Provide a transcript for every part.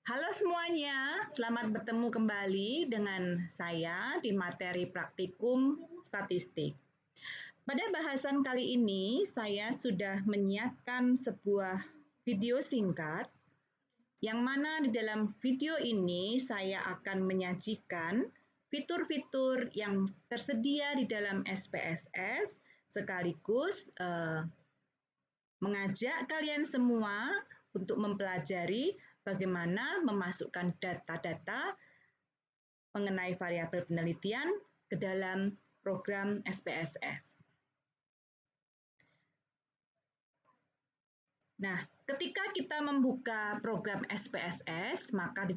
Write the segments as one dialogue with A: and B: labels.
A: Halo semuanya, selamat bertemu kembali dengan saya di materi praktikum statistik. Pada bahasan kali ini, saya sudah menyiapkan sebuah video singkat yang mana di dalam video ini saya akan menyajikan fitur-fitur yang tersedia di dalam SPSS sekaligus mengajak kalian semua untuk mempelajari bagaimana memasukkan data-data mengenai variabel penelitian ke dalam program SPSS. Nah, ketika kita membuka program SPSS, maka di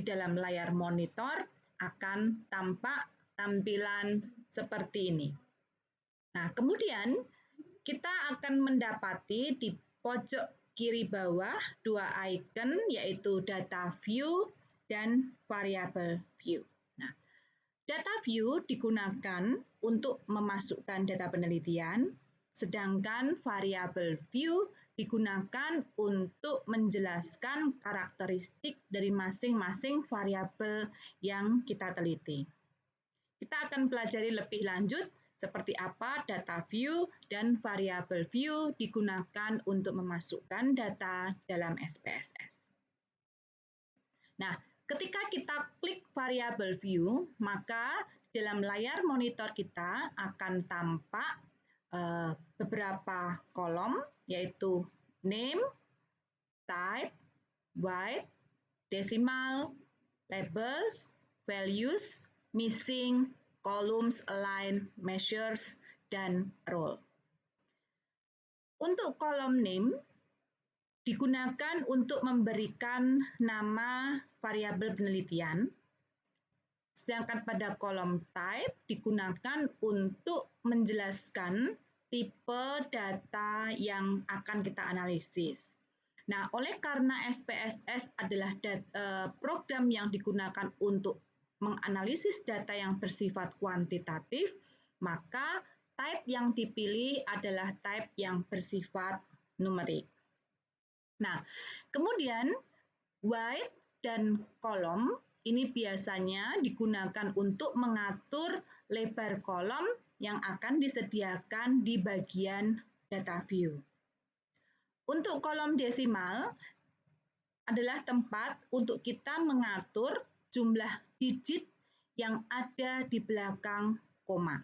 A: dalam layar monitor akan tampak tampilan seperti ini. Nah, kemudian kita akan mendapati di pojok kiri bawah dua icon yaitu data view dan variable view. Nah, data view digunakan untuk memasukkan data penelitian, sedangkan variable view digunakan untuk menjelaskan karakteristik dari masing-masing variabel yang kita teliti. Kita akan pelajari lebih lanjut seperti apa data view dan variable view digunakan untuk memasukkan data dalam SPSS. Nah, ketika kita klik variable view, maka dalam layar monitor kita akan tampak beberapa kolom, yaitu name, type, weight, decimal, labels, values, missing, columns, align, measures, dan role. Untuk kolom name digunakan untuk memberikan nama variabel penelitian, sedangkan pada kolom type digunakan untuk menjelaskan tipe data yang akan kita analisis. Nah, oleh karena SPSS adalah program yang digunakan untuk menganalisis data yang bersifat kuantitatif, maka type yang dipilih adalah type yang bersifat numerik. Nah, kemudian weight dan kolom ini biasanya digunakan untuk mengatur lebar kolom yang akan disediakan di bagian data view. Untuk kolom desimal adalah tempat untuk kita mengatur jumlah digit yang ada di belakang koma.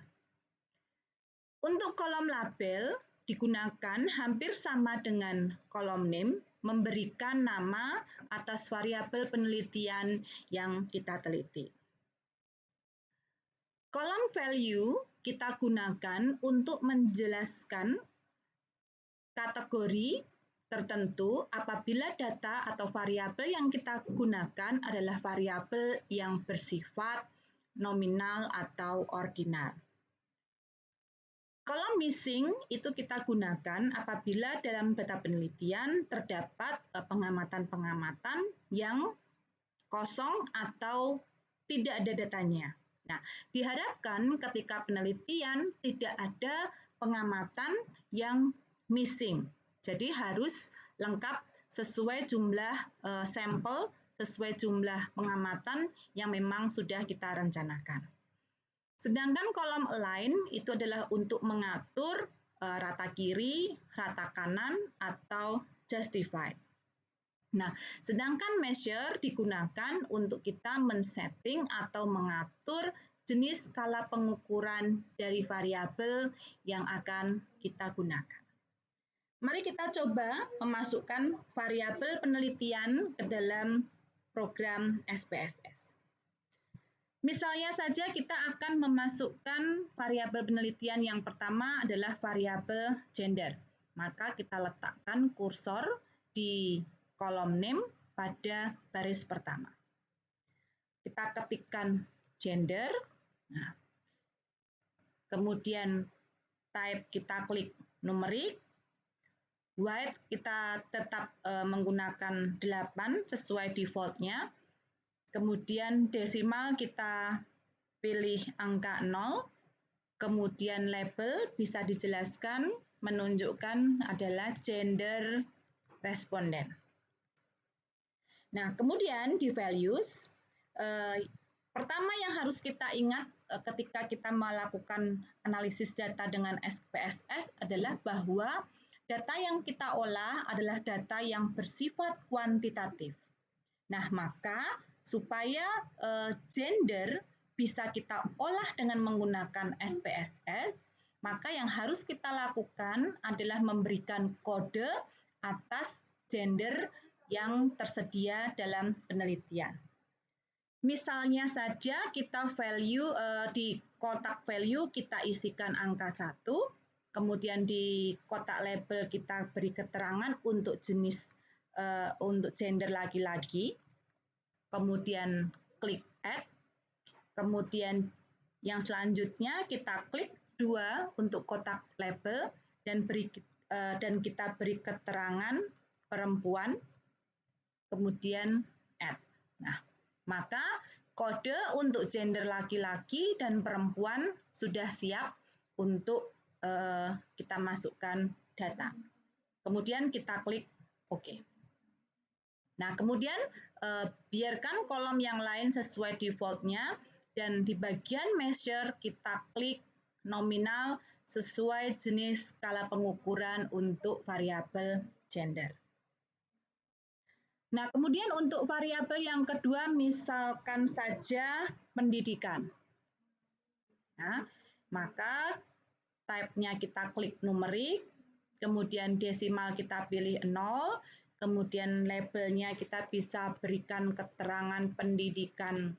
A: Untuk kolom label digunakan hampir sama dengan kolom name, memberikan nama atas variabel penelitian yang kita teliti. Kolom value kita gunakan untuk menjelaskan kategori tertentu apabila data atau variabel yang kita gunakan adalah variabel yang bersifat nominal atau ordinal. Kolom missing itu kita gunakan apabila dalam data penelitian terdapat pengamatan-pengamatan yang kosong atau tidak ada datanya. Nah, diharapkan ketika penelitian tidak ada pengamatan yang missing. Jadi harus lengkap sesuai jumlah sampel, sesuai jumlah pengamatan yang memang sudah kita rencanakan. Sedangkan kolom align itu adalah untuk mengatur rata kiri, rata kanan, atau justified. Nah, sedangkan measure digunakan untuk kita men-setting atau mengatur jenis skala pengukuran dari variabel yang akan kita gunakan. Mari kita coba memasukkan variabel penelitian ke dalam program SPSS. Misalnya saja kita akan memasukkan variabel penelitian yang pertama adalah variabel gender. Maka kita letakkan kursor di kolom name pada baris pertama. Kita ketikkan gender. Nah, kemudian type kita klik numerik. Weight kita tetap menggunakan 8 sesuai defaultnya. Kemudian desimal kita pilih angka 0. Kemudian label bisa dijelaskan menunjukkan adalah gender responden. Nah, kemudian di values, pertama yang harus kita ingat ketika kita melakukan analisis data dengan SPSS adalah bahwa data yang kita olah adalah data yang bersifat kuantitatif. Nah, maka supaya gender bisa kita olah dengan menggunakan SPSS, maka yang harus kita lakukan adalah memberikan kode atas gender yang tersedia dalam penelitian. Misalnya saja kita value di kotak value kita isikan angka 1, kemudian di kotak label kita beri keterangan untuk jenis untuk gender laki-laki, kemudian klik add, kemudian yang selanjutnya kita klik 2 untuk kotak label dan kita beri keterangan perempuan, kemudian add. Nah, maka kode untuk gender laki-laki dan perempuan sudah siap untuk kita masukkan data. Kemudian kita klik OK. Nah, kemudian biarkan kolom yang lain sesuai default-nya dan di bagian measure kita klik nominal sesuai jenis skala pengukuran untuk variabel gender. Nah, kemudian untuk variabel yang kedua, misalkan saja pendidikan. Nah, maka type-nya kita klik numerik, kemudian desimal kita pilih 0, kemudian labelnya kita bisa berikan keterangan pendidikan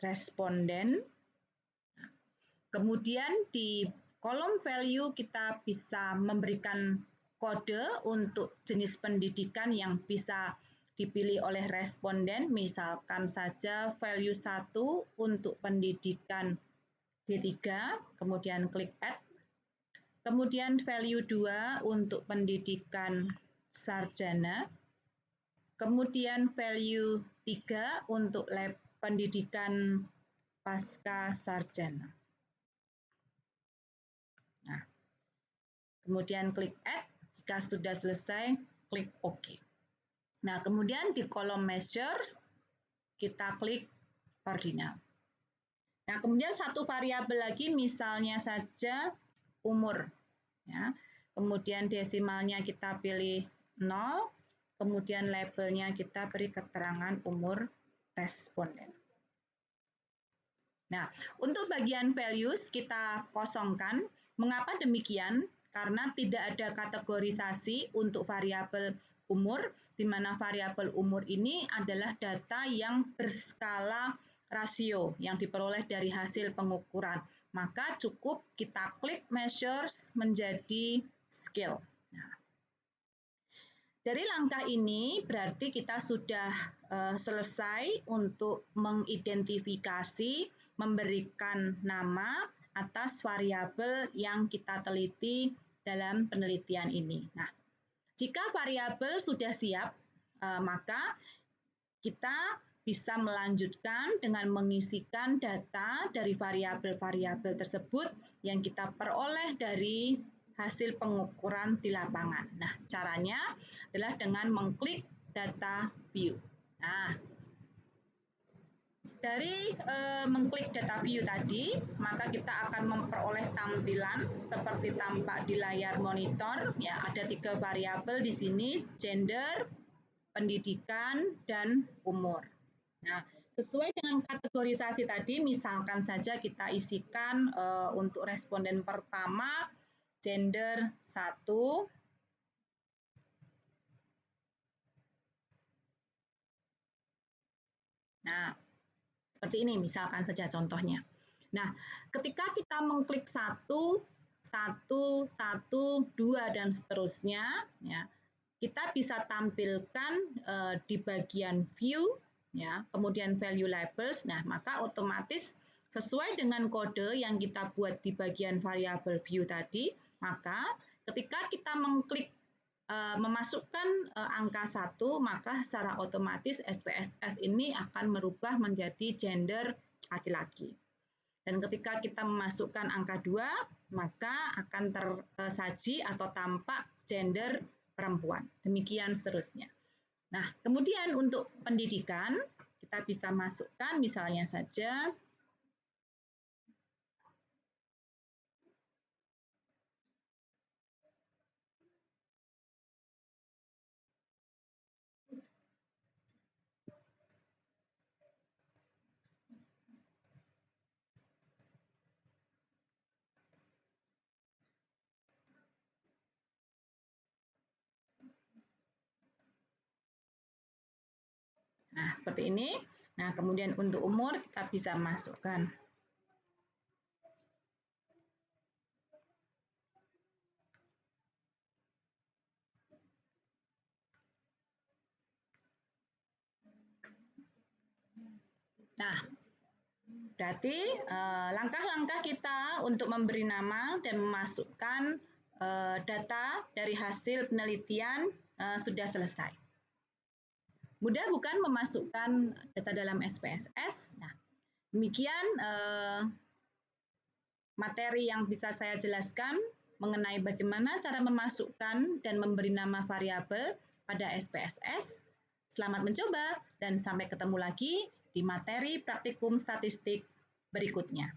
A: responden. Kemudian di kolom value kita bisa memberikan kode untuk jenis pendidikan yang bisa dipilih oleh responden, misalkan saja value 1 untuk pendidikan D3, kemudian klik add. Kemudian value 2 untuk pendidikan sarjana. Kemudian value 3 untuk pendidikan pasca sarjana. Nah, kemudian klik add. Jika sudah selesai, klik OK. Nah, kemudian di kolom measures, kita klik ordinal. Nah, kemudian satu variabel lagi, misalnya saja umur. Ya. Kemudian desimalnya kita pilih 0, kemudian labelnya kita beri keterangan umur responden. Nah, untuk bagian values kita kosongkan. Mengapa demikian? Karena tidak ada kategorisasi untuk variabel umur, di mana variabel umur ini adalah data yang berskala rasio yang diperoleh dari hasil pengukuran. Maka cukup kita klik measures menjadi scale. Nah, dari langkah ini berarti kita sudah selesai untuk mengidentifikasi, memberikan nama atas variabel yang kita teliti dalam penelitian ini. Nah, jika variabel sudah siap, maka kita bisa melanjutkan dengan mengisikan data dari variabel-variabel tersebut yang kita peroleh dari hasil pengukuran di lapangan. Nah, caranya adalah dengan mengklik data view. Nah, dari mengklik data view tadi, maka kita akan memperoleh tampilan seperti tampak di layar monitor. Ya, ada 3 variabel di sini, gender, pendidikan, dan umur. Nah, sesuai dengan kategorisasi tadi, misalkan saja kita isikan untuk responden pertama, gender 1, nah, seperti ini misalkan saja contohnya. Nah, ketika kita mengklik 1, 1, 1, 2, dan seterusnya, ya, kita bisa tampilkan di bagian view, ya, kemudian value labels. Nah, maka otomatis sesuai dengan kode yang kita buat di bagian variabel view tadi, maka ketika kita mengklik memasukkan angka 1, maka secara otomatis SPSS ini akan merubah menjadi gender laki-laki. Dan ketika kita memasukkan angka 2, maka akan tersaji atau tampak gender perempuan. Demikian seterusnya. Nah, kemudian untuk pendidikan, kita bisa masukkan misalnya saja nah, seperti ini. Nah, kemudian untuk umur kita bisa masukkan. Nah, berarti langkah-langkah kita untuk memberi nama dan memasukkan data dari hasil penelitian sudah selesai. Mudah bukan memasukkan data dalam SPSS? Nah, demikian materi yang bisa saya jelaskan mengenai bagaimana cara memasukkan dan memberi nama variabel pada SPSS. Selamat mencoba dan sampai ketemu lagi di materi praktikum statistik berikutnya.